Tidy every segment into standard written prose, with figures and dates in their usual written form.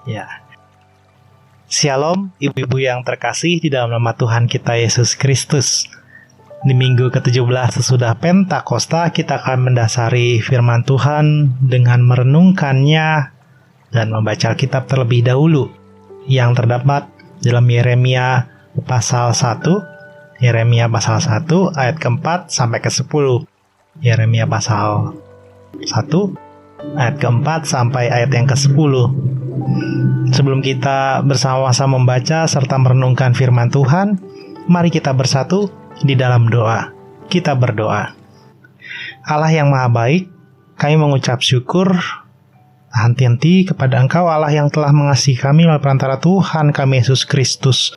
Ya. Shalom, ibu-ibu yang terkasih di dalam nama Tuhan kita Yesus Kristus. Di minggu ke-17 sesudah Pentakosta, kita akan mendasari firman Tuhan dengan merenungkannya dan membaca Alkitab terlebih dahulu yang terdapat dalam Yeremia pasal 1, Yeremia pasal 1 ayat ke-4 sampai ke-10. Yeremia pasal 1 ayat ke-4 sampai ayat yang ke-10. Sebelum kita bersama-sama membaca serta merenungkan firman Tuhan, mari kita bersatu di dalam doa. Kita berdoa. Allah yang maha baik, kami mengucap syukur henti-henti kepada Engkau, Allah yang telah mengasihi kami melalui perantara Tuhan kami Yesus Kristus,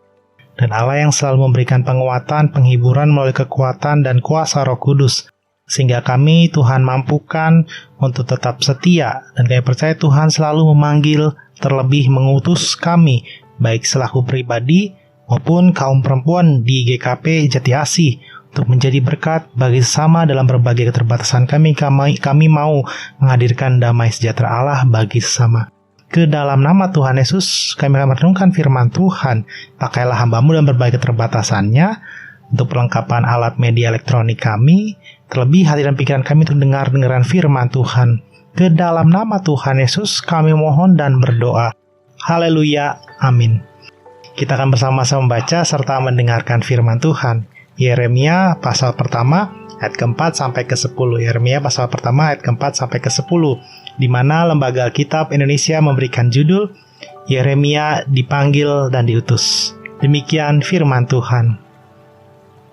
dan Allah yang selalu memberikan penguatan, penghiburan melalui kekuatan dan kuasa Roh Kudus, sehingga kami Tuhan mampukan untuk tetap setia, dan kami percaya Tuhan selalu memanggil, terlebih mengutus kami, baik selaku pribadi maupun kaum perempuan di GKP Jati Asih, untuk menjadi berkat bagi sesama dalam berbagai keterbatasan kami mau menghadirkan damai sejahtera Allah bagi sesama. Ke dalam nama Tuhan Yesus, kami akan merenungkan firman Tuhan. Pakailah hamba-Mu dalam berbagai keterbatasannya, untuk perlengkapan alat media elektronik kami, terlebih hati dan pikiran kami untuk dengar-dengaran firman Tuhan. Ke dalam nama Tuhan Yesus, kami mohon dan berdoa. Haleluya, amin. Kita akan bersama-sama membaca serta mendengarkan firman Tuhan. Yeremia pasal pertama ayat ke-4 sampai ke-10. Yeremia pasal pertama ayat ke-4 sampai ke-10, di mana Lembaga Alkitab Indonesia memberikan judul Yeremia dipanggil dan diutus. Demikian firman Tuhan.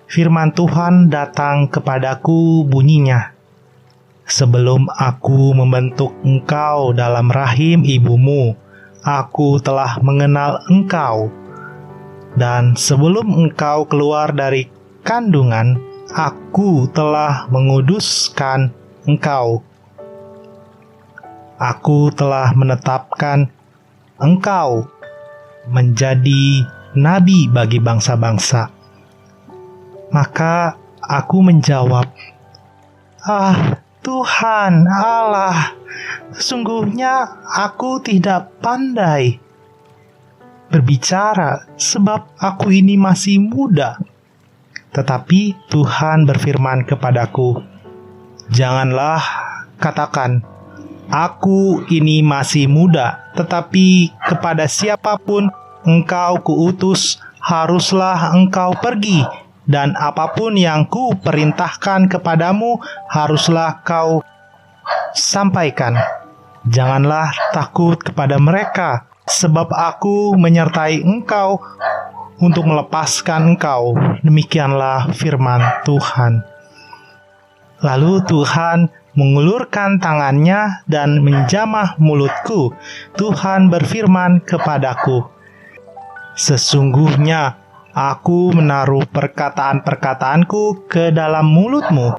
Firman Tuhan datang kepadaku bunyinya, sebelum aku membentuk engkau dalam rahim ibumu, aku telah mengenal engkau. Dan sebelum engkau keluar dari kandungan, aku telah menguduskan engkau. Aku telah menetapkan engkau menjadi nabi bagi bangsa-bangsa. Maka aku menjawab, Tuhan Allah, sesungguhnya aku tidak pandai berbicara, sebab aku ini masih muda. Tetapi Tuhan berfirman kepadaku, janganlah katakan, aku ini masih muda, tetapi kepada siapapun engkau kuutus, haruslah engkau pergi, dan apapun yang ku perintahkan kepadamu, haruslah kau sampaikan. Janganlah takut kepada mereka, sebab aku menyertai engkau untuk melepaskan engkau. Demikianlah firman Tuhan. Lalu Tuhan mengulurkan tangannya dan menjamah mulutku. Tuhan berfirman kepadaku, sesungguhnya aku menaruh perkataan-perkataanku ke dalam mulutmu.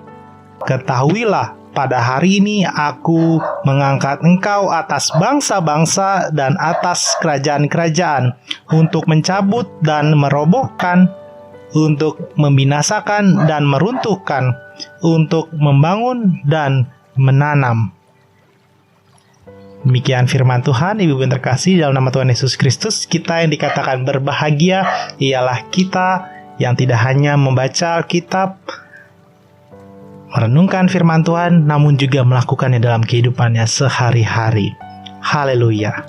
Ketahuilah, pada hari ini aku mengangkat engkau atas bangsa-bangsa dan atas kerajaan-kerajaan, untuk mencabut dan merobohkan, untuk membinasakan dan meruntuhkan, untuk membangun dan menanam. Demikian firman Tuhan. Ibu-ibu yang terkasih, dalam nama Tuhan Yesus Kristus, kita yang dikatakan berbahagia ialah kita yang tidak hanya membaca Alkitab, merenungkan firman Tuhan, namun juga melakukannya dalam kehidupannya sehari-hari. Haleluya.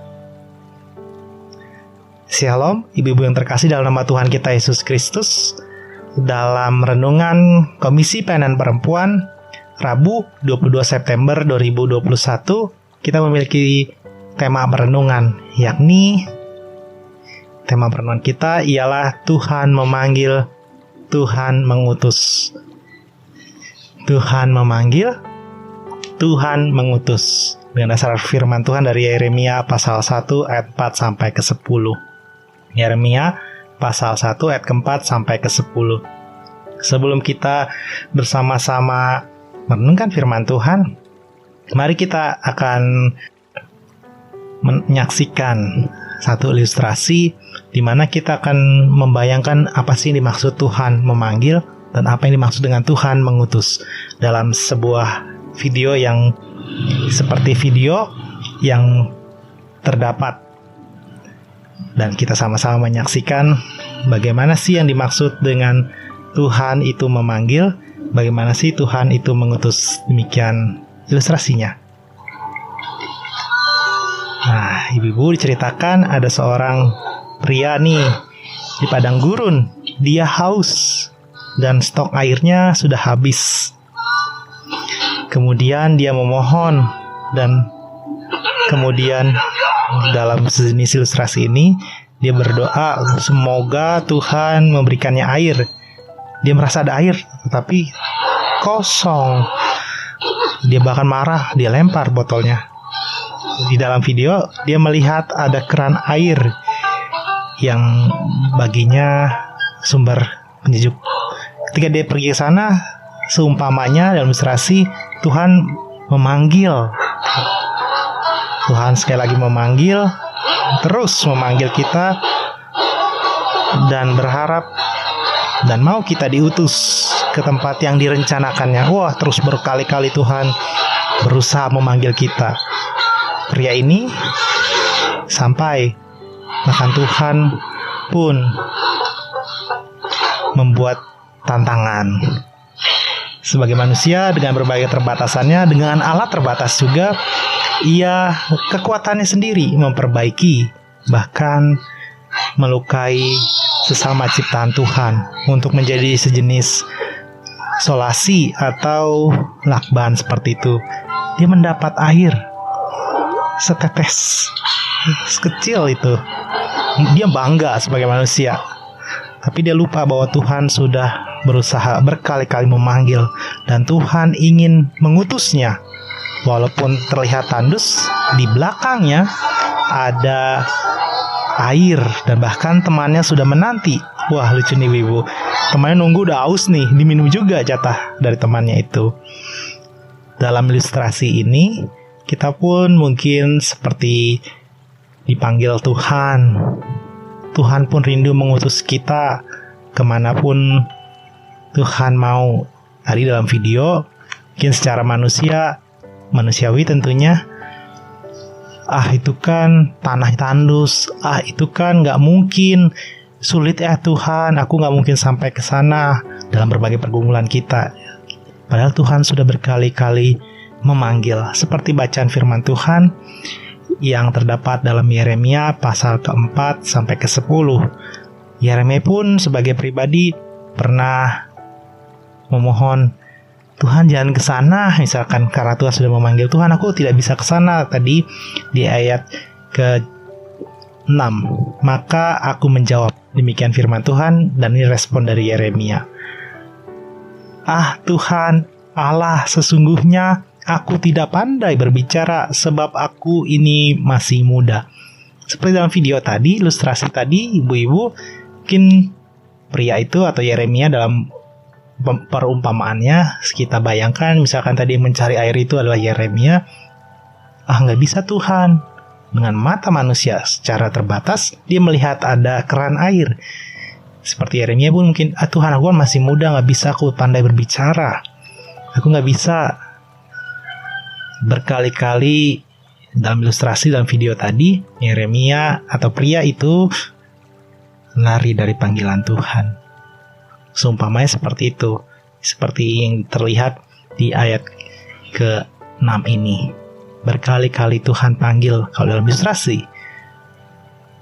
Shalom, ibu-ibu yang terkasih, dalam nama Tuhan kita Yesus Kristus. Dalam renungan Komisi Pelayanan Perempuan Rabu 22 September 2021, kita memiliki tema perenungan, yakni tema perenungan kita ialah Tuhan memanggil, Tuhan mengutus. Tuhan memanggil, Tuhan mengutus. Dengan dasar firman Tuhan dari Yeremia pasal 1 ayat 4 sampai ke 10. Yeremia pasal 1 ayat ke-4 sampai ke 10. Sebelum kita bersama-sama merenungkan firman Tuhan, mari kita akan menyaksikan satu ilustrasi di mana kita akan membayangkan apa sih yang dimaksud Tuhan memanggil dan apa yang dimaksud dengan Tuhan mengutus dalam sebuah video yang seperti video yang terdapat Dan kita sama-sama menyaksikan bagaimana sih yang dimaksud dengan Tuhan itu memanggil, bagaimana sih Tuhan itu mengutus. Demikian ilustrasinya. Nah, ibu-ibu diceritakan ada seorang pria nih di padang gurun. Dia haus dan stok airnya sudah habis. Kemudian dia memohon, dan kemudian dalam sejenis ilustrasi ini dia berdoa semoga Tuhan memberikannya air. Dia merasa ada air tetapi kosong. Dia bahkan marah, dia lempar botolnya. Di dalam video dia melihat ada keran air yang baginya sumber penyejuk. Ketika dia pergi ke sana, seumpamanya dalam ilustrasi Tuhan memanggil. Tuhan sekali lagi memanggil, terus memanggil kita, dan berharap dan mau kita diutus ke tempat yang direncanakannya. Wah, terus berkali-kali Tuhan berusaha memanggil kita. Pria ini sampai, bahkan Tuhan pun membuat tantangan. Sebagai manusia dengan berbagai terbatasannya, dengan alat terbatas juga, ia kekuatannya sendiri memperbaiki, bahkan melukai sesama ciptaan Tuhan untuk menjadi sejenis solasi atau lakban seperti itu. Dia mendapat air setetes, sekecil itu. Dia bangga sebagai manusia, tapi dia lupa bahwa Tuhan sudah berusaha berkali-kali memanggil, dan Tuhan ingin mengutusnya. Walaupun terlihat tandus, di belakangnya ada air, dan bahkan temannya sudah menanti. Wah, lucu nih ibu. Temannya nunggu udah aus nih, diminum juga jatah dari temannya itu. Dalam ilustrasi ini, kita pun mungkin seperti dipanggil Tuhan. Tuhan pun rindu mengutus kita kemanapun Tuhan mau. Tadi dalam video, mungkin secara manusiawi tentunya, itu kan tanah tandus, itu kan gak mungkin, sulit ya Tuhan, aku gak mungkin sampai ke sana, dalam berbagai pergumulan kita. Padahal Tuhan sudah berkali-kali memanggil, seperti bacaan firman Tuhan yang terdapat dalam Yeremia pasal ke-4 sampai ke-10. Yeremia pun sebagai pribadi pernah memohon, Tuhan jangan ke sana, misalkan karena Tuhan sudah memanggil. Tuhan, aku tidak bisa ke sana. Tadi di ayat ke-6, maka aku menjawab, demikian firman Tuhan, dan ini respon dari Yeremia. Tuhan Allah, sesungguhnya aku tidak pandai berbicara sebab aku ini masih muda. Seperti dalam video tadi, ilustrasi tadi, ibu-ibu, mungkin pria itu atau Yeremia dalam perumpamaannya, kita bayangkan misalkan tadi yang mencari air itu adalah Yeremia. Nggak bisa Tuhan. Dengan mata manusia secara terbatas, dia melihat ada keran air. Seperti Yeremia pun mungkin, Tuhan, aku kan masih muda, nggak bisa aku pandai berbicara. Aku nggak bisa. Berkali-kali dalam ilustrasi dalam video tadi, Yeremia atau pria itu lari dari panggilan Tuhan. Seumpamanya seperti itu, seperti yang terlihat di ayat ke-6 ini. Berkali-kali Tuhan panggil kalau dalam ilustrasi.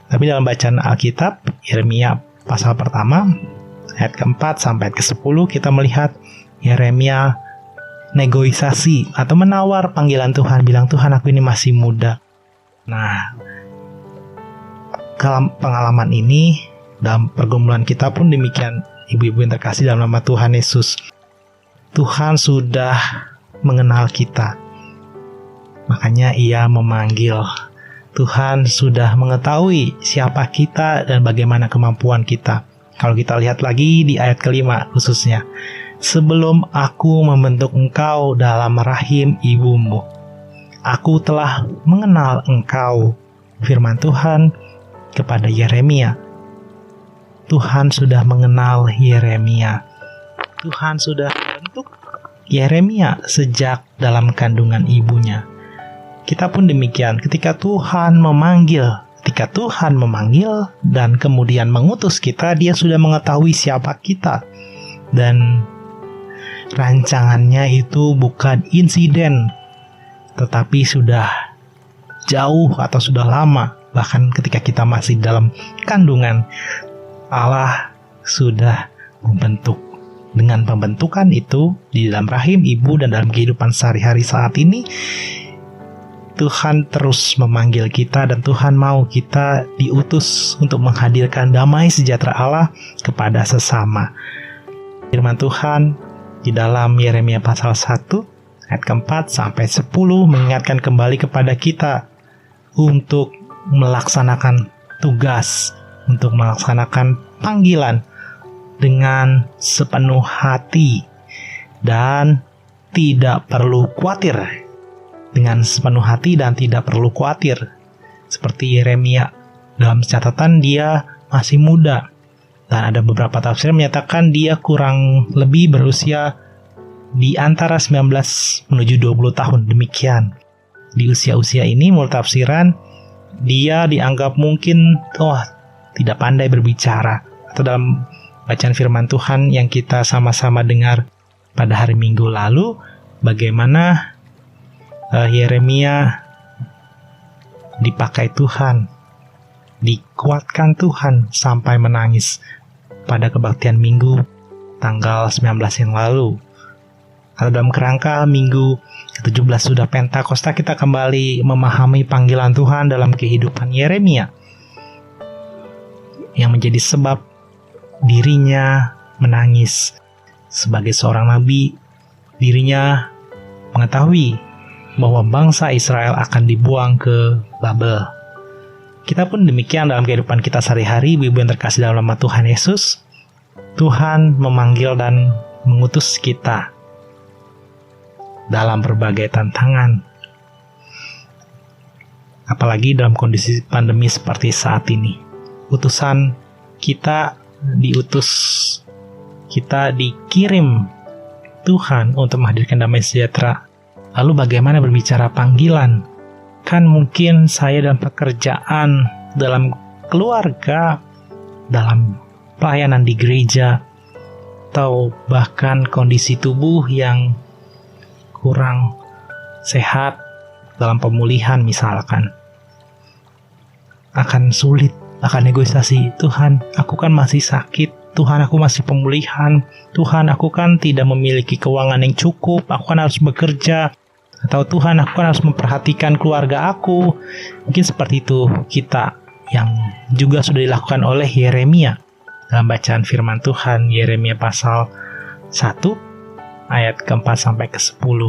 Tapi dalam bacaan Alkitab, Yeremia pasal pertama, ayat ke-4 sampai ke-10, kita melihat Yeremia negosiasi atau menawar panggilan Tuhan, bilang, Tuhan, aku ini masih muda. Nah, pengalaman ini dalam pergumulan kita pun demikian. Ibu-ibu yang terkasih dalam nama Tuhan Yesus, Tuhan sudah mengenal kita, makanya Ia memanggil. Tuhan sudah mengetahui siapa kita dan bagaimana kemampuan kita. Kalau kita lihat lagi di ayat ke-5 khususnya, sebelum aku membentuk engkau dalam rahim ibumu, aku telah mengenal engkau. Firman Tuhan kepada Yeremia. Tuhan sudah mengenal Yeremia. Tuhan sudah membentuk Yeremia sejak dalam kandungan ibunya. Kita pun demikian, ketika Tuhan memanggil ketika Tuhan memanggil dan kemudian mengutus kita, Dia sudah mengetahui siapa kita. Dan rancangannya itu bukan insiden, tetapi sudah jauh atau sudah lama. Bahkan ketika kita masih dalam kandungan, Allah sudah membentuk. Dengan pembentukan itu di dalam rahim ibu dan dalam kehidupan sehari-hari saat ini, Tuhan terus memanggil kita dan Tuhan mau kita diutus untuk menghadirkan damai sejahtera Allah kepada sesama. Firman Tuhan di dalam Yeremia pasal 1 ayat keempat sampai 10 mengingatkan kembali kepada kita untuk melaksanakan tugas, untuk melaksanakan panggilan dengan sepenuh hati dan tidak perlu khawatir. Dengan sepenuh hati dan tidak perlu khawatir. Seperti Yeremia, dalam catatan dia masih muda. Dan ada beberapa tafsir menyatakan dia kurang lebih berusia di antara 19 menuju 20 tahun. Demikian. Di usia-usia ini menurut tafsiran, dia dianggap mungkin tidak pandai berbicara. Atau dalam bacaan firman Tuhan yang kita sama-sama dengar pada hari Minggu lalu, bagaimana Yeremia dipakai Tuhan, dikuatkan Tuhan sampai menangis pada kebaktian Minggu tanggal 19 yang lalu. Atau dalam kerangka Minggu ke-17 sudah Pentakosta, kita kembali memahami panggilan Tuhan dalam kehidupan Yeremia yang menjadi sebab dirinya menangis. Sebagai seorang nabi, dirinya mengetahui bahwa bangsa Israel akan dibuang ke Babel. Kita pun demikian dalam kehidupan kita sehari-hari, ibu yang terkasih dalam nama Tuhan Yesus. Tuhan memanggil dan mengutus kita dalam berbagai tantangan. Apalagi dalam kondisi pandemi seperti saat ini. Utusan kita diutus, kita dikirim Tuhan untuk menghadirkan damai sejahtera. Lalu bagaimana berbicara panggilan? Kan mungkin saya dalam pekerjaan, dalam keluarga, dalam pelayanan di gereja, atau bahkan kondisi tubuh yang kurang sehat dalam pemulihan misalkan. Akan sulit, akan negosiasi. Tuhan, aku kan masih sakit. Tuhan, aku masih pemulihan. Tuhan, aku kan tidak memiliki keuangan yang cukup. Aku kan harus bekerja. Atau Tuhan, aku kan harus memperhatikan keluarga aku. Mungkin seperti itu kita, yang juga sudah dilakukan oleh Yeremia. Dalam bacaan firman Tuhan, Yeremia pasal 1, ayat ke-4 sampai ke-10.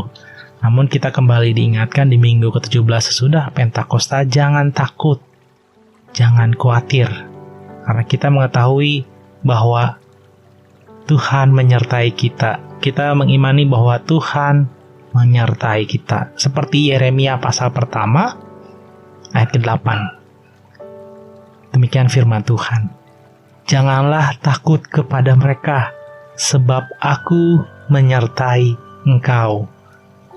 Namun kita kembali diingatkan di minggu ke-17 sesudah Pentakosta, jangan takut, jangan khawatir. Karena kita mengetahui bahwa Tuhan menyertai kita. Kita mengimani bahwa Tuhan menyertai kita. Seperti Yeremia pasal pertama, ayat ke-8. Demikian firman Tuhan. Janganlah takut kepada mereka, sebab aku menyertai engkau.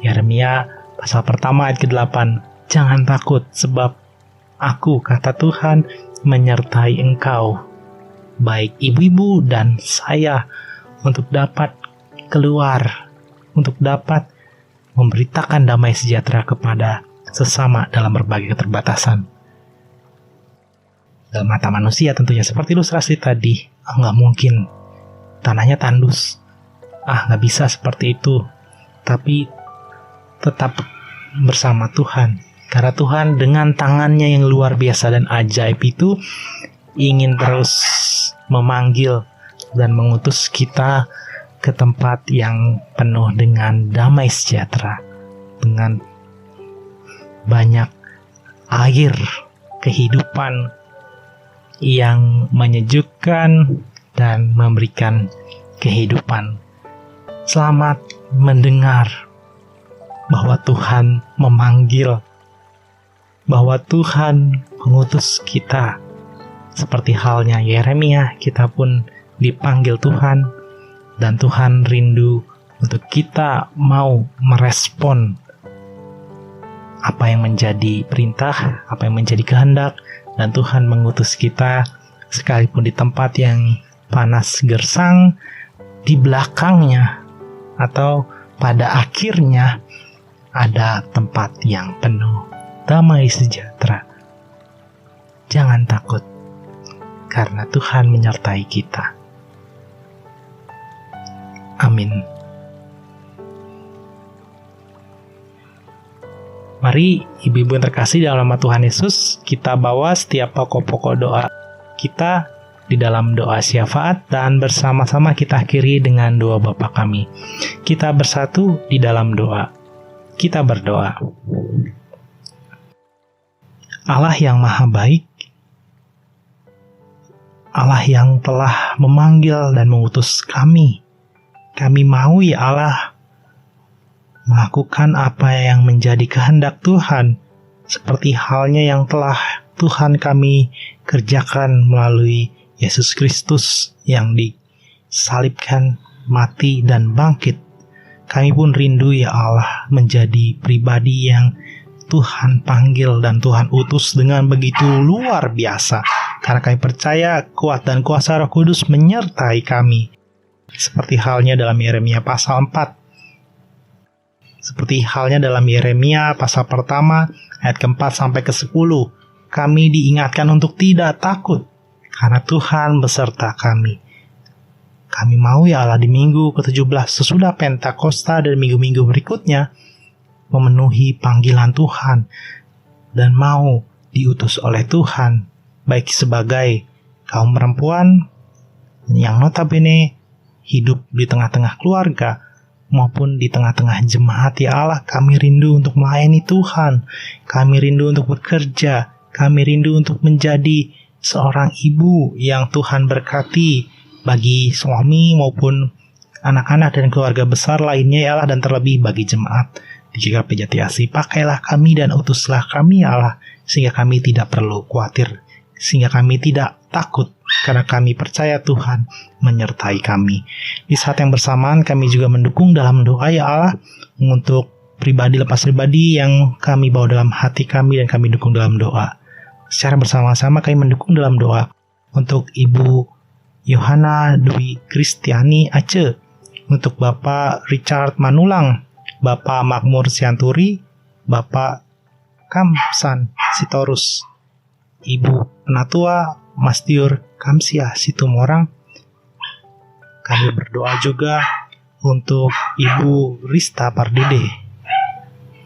Yeremia pasal pertama ayat ke-8. Jangan takut, sebab aku, kata Tuhan, menyertai engkau. Baik ibu-ibu dan saya, untuk dapat keluar, untuk dapat memberitakan damai sejahtera kepada sesama dalam berbagai keterbatasan. Dalam mata manusia tentunya seperti ilustrasi tadi, nggak mungkin, tanahnya tandus, nggak bisa seperti itu. Tapi tetap bersama Tuhan, karena Tuhan dengan tangannya yang luar biasa dan ajaib itu ingin terus memanggil dan mengutus kita ke tempat yang penuh dengan damai sejahtera, dengan banyak air kehidupan yang menyejukkan dan memberikan kehidupan. Selamat mendengar bahwa Tuhan memanggil, bahwa Tuhan mengutus kita. Seperti halnya Yeremia, kita pun dipanggil Tuhan. Dan Tuhan rindu untuk kita mau merespon apa yang menjadi perintah, apa yang menjadi kehendak, dan Tuhan mengutus kita sekalipun di tempat yang panas gersang, di belakangnya atau pada akhirnya ada tempat yang penuh damai sejahtera. Jangan takut, karena Tuhan menyertai kita. Amin. Mari ibu-ibu yang terkasih dalam nama Tuhan Yesus, kita bawa setiap pokok-pokok doa kita di dalam doa syafaat, dan bersama-sama kita akhiri dengan doa Bapa kami. Kita bersatu di dalam doa. Kita berdoa. Allah yang maha baik, Allah yang telah memanggil dan mengutus kami mau ya Allah melakukan apa yang menjadi kehendak Tuhan, seperti halnya yang telah Tuhan kami kerjakan melalui Yesus Kristus yang disalibkan, mati, dan bangkit. Kami pun rindu ya Allah menjadi pribadi yang Tuhan panggil dan Tuhan utus dengan begitu luar biasa. Karena kami percaya kuat dan kuasa Roh Kudus menyertai kami. Seperti halnya dalam Yeremia pasal 4. Seperti halnya dalam Yeremia pasal pertama ayat ke-4 sampai ke-10. Kami diingatkan untuk tidak takut, karena Tuhan beserta kami. Kami mau ya Allah di minggu ke-17 sesudah Pentakosta dan minggu-minggu berikutnya memenuhi panggilan Tuhan dan mau diutus oleh Tuhan, baik sebagai kaum perempuan yang notabene hidup di tengah-tengah keluarga maupun di tengah-tengah jemaat. Ya Allah, kami rindu untuk melayani Tuhan, kami rindu untuk bekerja, kami rindu untuk menjadi seorang ibu yang Tuhan berkati bagi suami maupun anak-anak dan keluarga besar lainnya ya Allah, dan terlebih bagi jemaat di GKP Jati Asih. Pakailah kami dan utuslah kami ya Allah, sehingga kami tidak perlu khawatir, sehingga kami tidak takut, karena kami percaya Tuhan menyertai kami. Di saat yang bersamaan kami juga mendukung dalam doa ya Allah untuk pribadi lepas pribadi yang kami bawa dalam hati kami, dan kami dukung dalam doa. Secara bersama-sama kami mendukung dalam doa untuk Ibu Yohana Dwi Kristiani Aceh, untuk Bapak Richard Manulang, Bapak Makmur Sianturi, Bapak Kamsan Sitorus, Ibu Penatua Masdiur Kamsiah Situmorang. Kami berdoa juga untuk Ibu Rista Pardede.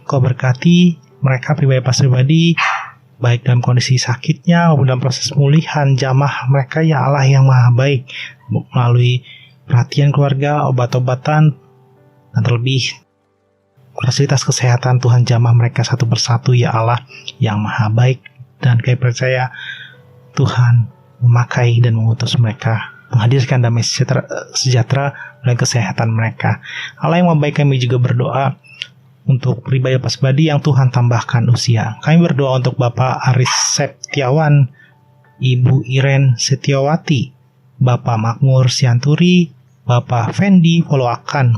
Kau berkati mereka pribadi, baik dalam kondisi sakitnya maupun dalam proses pemulihan jamaah mereka ya Allah yang maha baik, melalui perhatian keluarga, obat-obatan, dan terlebih fasilitas kesehatan Tuhan jamah mereka satu persatu ya Allah yang maha baik. Dan kami percaya Tuhan memakai dan mengutus mereka, menghadirkan damai sejahtera dan kesehatan mereka. Allah yang maha baik, kami juga berdoa untuk pribadi lepas pribadi yang Tuhan tambahkan usia. Kami berdoa untuk Bapak Aris Septiawan, Ibu Iren Setiawati, Bapak Makmur Sianturi, Bapak Fendi Poloakan,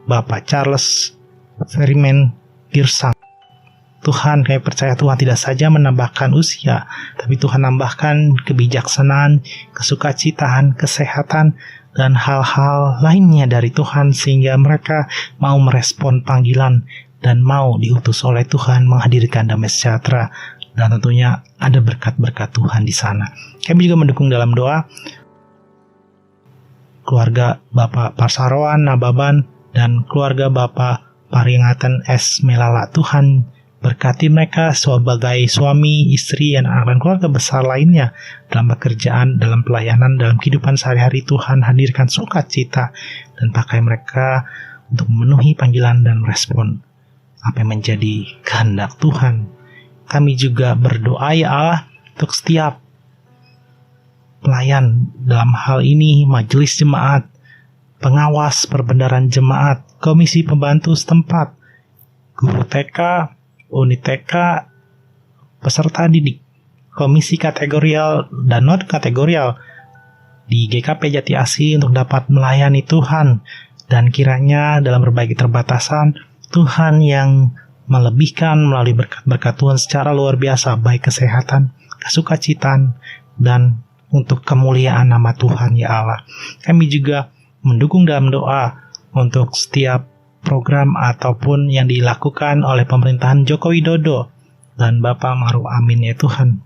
Bapak Charles Ferimen Girsang. Tuhan, kami percaya Tuhan tidak saja menambahkan usia, tapi Tuhan menambahkan kebijaksanaan, kesukacitaan, kesehatan, dan hal-hal lainnya dari Tuhan, sehingga mereka mau merespon panggilan dan mau diutus oleh Tuhan menghadirkan damai sejahtera, dan tentunya ada berkat-berkat Tuhan di sana. Kami juga mendukung dalam doa keluarga Bapak Parsaroan Nababan dan keluarga Bapak Paringatan S. Melala. Tuhan berkati mereka sebagai suami, istri, dan anak dan keluarga besar lainnya dalam pekerjaan, dalam pelayanan, dalam kehidupan sehari-hari. Tuhan hadirkan sukacita dan pakai mereka untuk memenuhi panggilan dan merespon apa yang menjadi kehendak Tuhan. Kami juga berdoa ya Allah untuk setiap pelayan dalam hal ini, majelis jemaat, pengawas perbendaharaan jemaat, komisi pembantu setempat, guru TK, unit TK, peserta didik, komisi kategorial dan non kategorial di GKP Jati Asih untuk dapat melayani Tuhan, dan kiranya dalam berbagai keterbatasan Tuhan yang melebihkan melalui berkat-berkat Tuhan secara luar biasa, baik kesehatan, kesukacitaan, dan untuk kemuliaan nama Tuhan ya Allah. Kami juga mendukung dalam doa untuk setiap program ataupun yang dilakukan oleh pemerintahan Joko Widodo dan Bapak Maruf Amin ya Tuhan,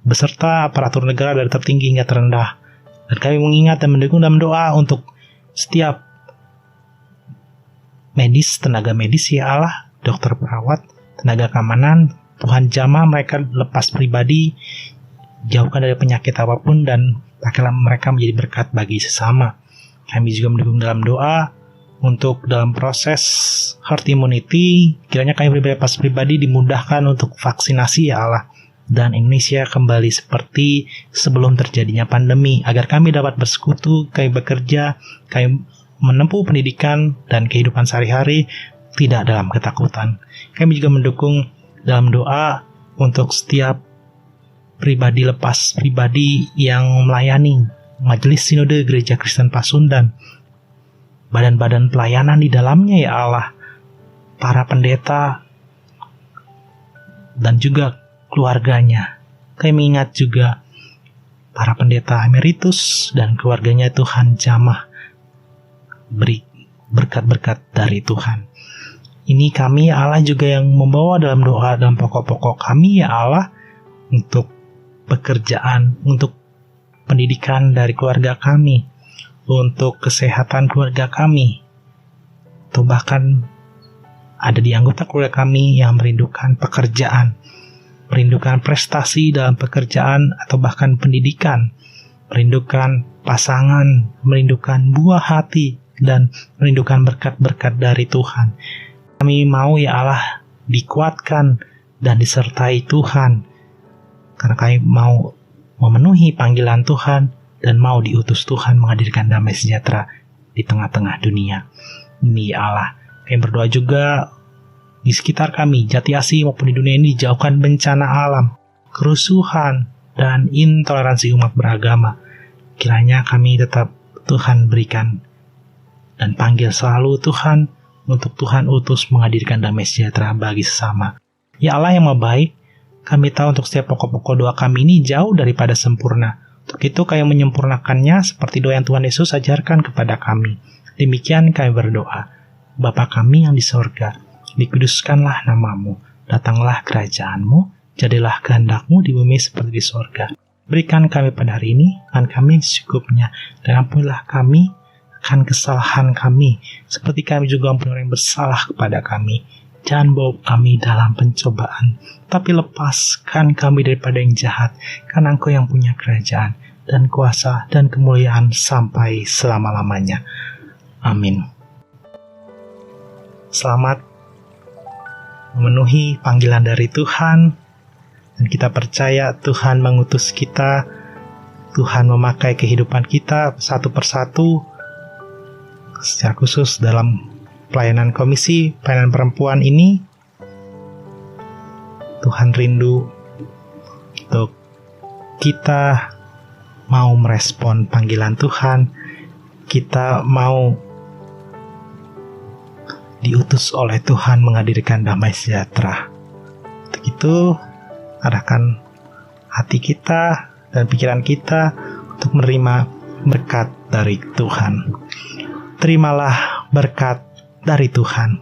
beserta aparatur negara dari tertinggi hingga terendah. Dan kami mengingat dan mendukung dalam doa untuk setiap medis, tenaga medis ya Allah, dokter perawat, tenaga keamanan. Tuhan jamah mereka lepas pribadi, jauhkan dari penyakit apapun, dan pakailah mereka menjadi berkat bagi sesama. Kami juga mendukung dalam doa untuk dalam proses herd immunity, kiranya kami lepas pribadi dimudahkan untuk vaksinasi ya Allah, dan Indonesia kembali seperti sebelum terjadinya pandemi, agar kami dapat bersekutu, kami bekerja, kami menempuh pendidikan dan kehidupan sehari-hari tidak dalam ketakutan. Kami juga mendukung dalam doa untuk setiap pribadi lepas pribadi yang melayani Majelis Sinode Gereja Kristen Pasundan, badan-badan pelayanan di dalamnya ya Allah, para pendeta dan juga keluarganya. Kami mengingat juga para pendeta emeritus dan keluarganya. Tuhan jamah, beri berkat-berkat dari Tuhan. Ini kami ya Allah juga yang membawa dalam doa dalam pokok-pokok kami ya Allah, untuk pekerjaan, untuk pendidikan dari keluarga kami, untuk kesehatan keluarga kami, atau bahkan ada di anggota keluarga kami yang merindukan pekerjaan, merindukan prestasi dalam pekerjaan atau bahkan pendidikan, merindukan pasangan, merindukan buah hati, dan merindukan berkat-berkat dari Tuhan. Kami mau ya Allah dikuatkan dan disertai Tuhan, karena kami mau memenuhi panggilan Tuhan dan mau diutus Tuhan menghadirkan damai sejahtera di tengah-tengah dunia. Ini ya Allah, kami berdoa juga di sekitar kami, Jati Asih maupun di dunia ini, dijauhkan bencana alam, kerusuhan, dan intoleransi umat beragama. Kiranya kami tetap Tuhan berikan dan panggil selalu Tuhan, untuk Tuhan utus menghadirkan damai sejahtera bagi sesama. Ya Allah yang Maha Baik, kami tahu untuk setiap pokok-pokok doa kami ini jauh daripada sempurna. Untuk itu kami menyempurnakannya seperti doa yang Tuhan Yesus ajarkan kepada kami. Demikian kami berdoa. Bapa kami yang di sorga, dikuduskanlah namamu, datanglah kerajaanmu, jadilah kehendak-Mu di bumi seperti di sorga. Berikan kami pada hari ini makan kami secukupnya, dan ampunilah kami akan kesalahan kami, seperti kami juga ampuni orang yang bersalah kepada kami. Jangan bawa kami dalam pencobaan, tapi lepaskan kami daripada yang jahat, karena Engkau yang punya kerajaan, dan kuasa, dan kemuliaan sampai selama-lamanya. Amin. Selamat memenuhi panggilan dari Tuhan, dan kita percaya Tuhan mengutus kita, Tuhan memakai kehidupan kita satu persatu, secara khusus dalam pelayanan komisi pelayanan perempuan ini. Tuhan rindu untuk kita mau merespon panggilan Tuhan, kita mau diutus oleh Tuhan menghadirkan damai sejahtera. Untuk itu, arahkan hati kita dan pikiran kita untuk menerima berkat dari Tuhan. Terimalah berkat dari Tuhan.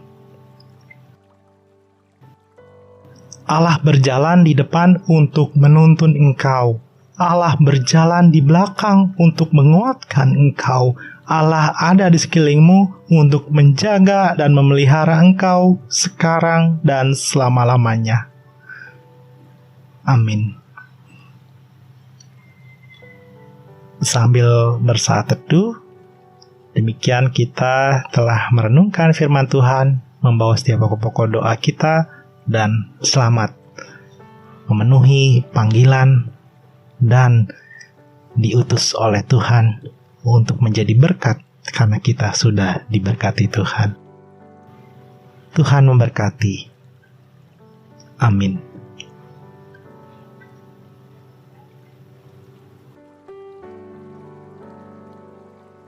Allah berjalan di depan untuk menuntun engkau. Allah berjalan di belakang untuk menguatkan engkau. Allah ada di sekelilingmu untuk menjaga dan memelihara engkau sekarang dan selama-lamanya. Amin. Sambil bersaat teduh, demikian kita telah merenungkan firman Tuhan, membawa setiap pokok-pokok doa kita, dan selamat memenuhi panggilan dan diutus oleh Tuhan untuk menjadi berkat, karena kita sudah diberkati Tuhan. Tuhan memberkati. Amin.